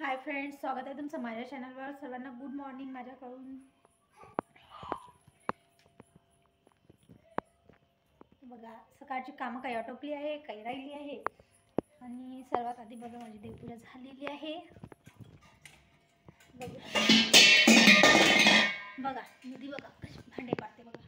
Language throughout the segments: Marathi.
हाय फ्रेंड्स, स्वागत आहे तुमचं माझ्या चॅनलवर. सर्वांना गुड मॉर्निंग माझ्याकडून. बघा, सकाळची कामं काही आटोपली आहे, काही राहिली आहे. आणि सर्वात आधी बघा, माझी देवपूजा झालेली आहे. बघा निधी बघा कशी भांडे पाडते बघा.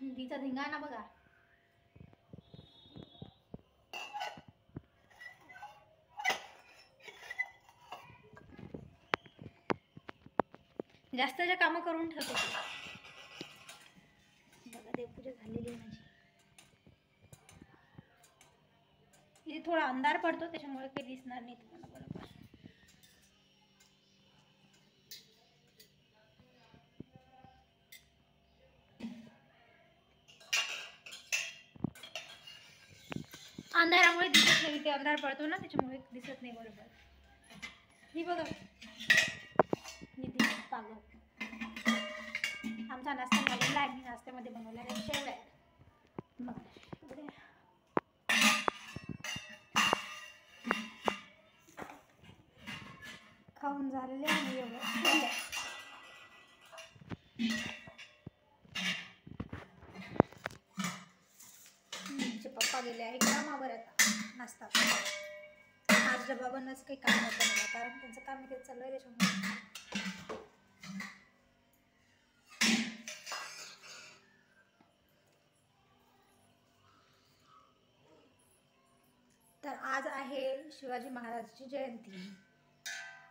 निधीचा धिंगाणा बघा. जास्तच्या कामं करून ठेवते. बघा, देवपूजा झालेली आहे माझी. इथे थोडा अंधार पडतो, त्याच्यामुळे काही दिसणार नाही तुम्हाला बरोबर. अंधारामुळे दिसत नाही, ते अंधार पडतो ना, त्याच्यामुळे दिसत नाही बरोबर. ही बघा निधी पागल. आमचा नाश्ता झालेला आहे. नाश्त्यामध्ये बनवलेल्या शेवळ्या खाऊन झालेले आहे. एवढं पप्पा गेले आहे कामावर. आता नाश्ता आज डबा बनवायचं काही काम नव्हतं मला, कारण त्यांचं काम इथे चालू आहे त्याच्यामुळे. तर आज आहे शिवाजी महाराजांची जयंती.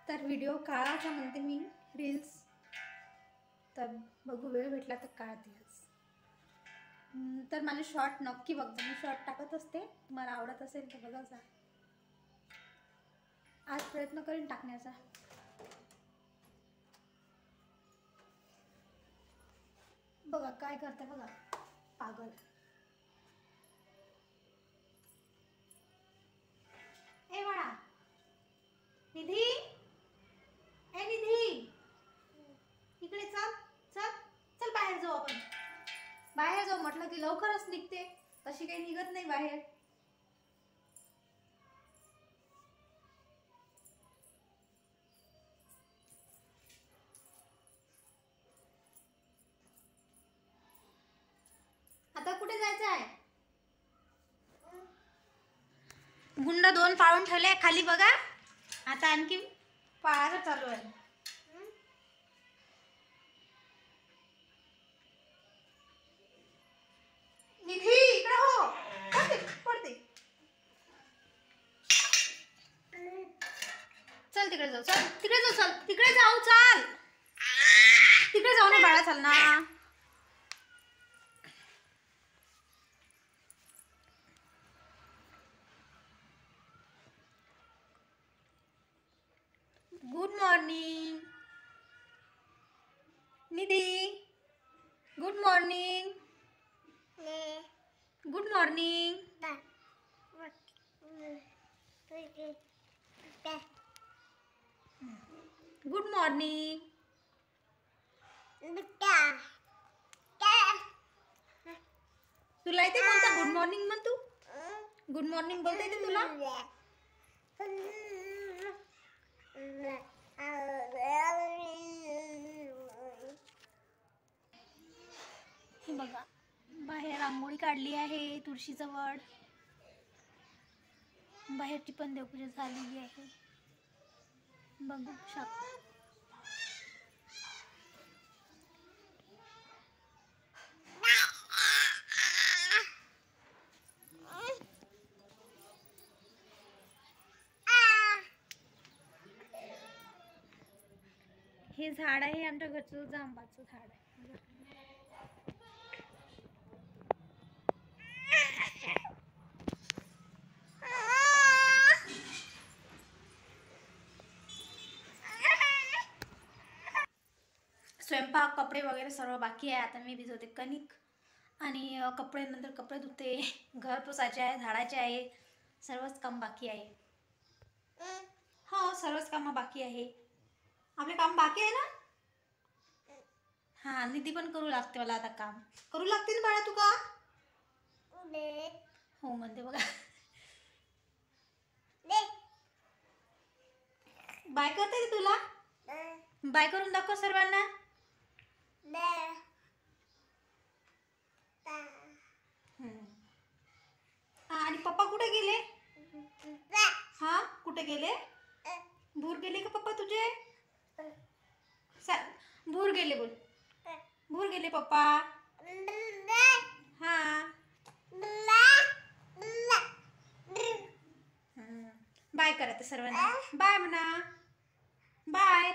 तर व्हिडिओ काढायचा म्हणते मी, रील्स. तर बघू, वेळ भेटला तर काढते आज. तर माझे शॉर्ट नक्की बघतो, मी शॉर्ट टाकत असते. तुम्हाला आवडत असेल तर बघा. आज प्रयत्न करीन टाकण्याचा. बघा काय करते बघा, पागल. ए बाळा निधी, ए निधी, इकडे चल चल चल, बाहेर जाऊ आपण. बाहेर जाऊ म्हटलं की लवकरच निघते, तशी काही निघत नाही बाहेर. आता कुठे जायचं आहे? गुंड 2 पाळून ठेवले खाली बघा. आता आणखी पाळायला चालू आहे. निधी इकडे हो, पडते. चल तिकडे जाऊ, चल तिकडे जाऊ, चल तिकडे जाऊ, चल तिकडे जाऊ. नाही बाळा, चल ना. Good morning Nidhi. Good morning. Good morning. Good morning. तुला येते बोलता गुड मॉर्निंग? मग तू गुड मॉर्निंग बोलता येते तुला? बघा, बाहेर रांगोळी काढली आहे तुळशीजवळ. बाहेरची पण देवपूजा झालेली आहे, बघू शकता. हे झाड आहे आमच्या घरचं जांबाचं झाड आहे. स्वयंपाक, कपडे वगैरे सर्व बाकी आहे. आता मी भिजवते कणिक आणि कपडे, नंतर कपडे धुते. घर पुसायचे आहे, झाडाचे आहे, सर्वच काम बाकी आहे. हो, सर्वच कामं बाकी आहे. आपले काम बाकी आहे ना? हा, निधी पण करू लागते मला आता काम. करू लागते ना बाळा तू का? हो म्हणते बघा. बाय करते की तुला? बाय करून दाखव सर्वांना. आणि पप्पा कुठे गेले? हा, कुठे गेले? भूर गेले का पप्पा तुझे? भूर गेले बोल. भूर गेले पप्पा. हा. बाय करा तर सर्वांना. बाय म्हणा. बाय.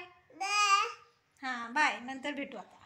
हा, बाय. नंतर भेटू आता.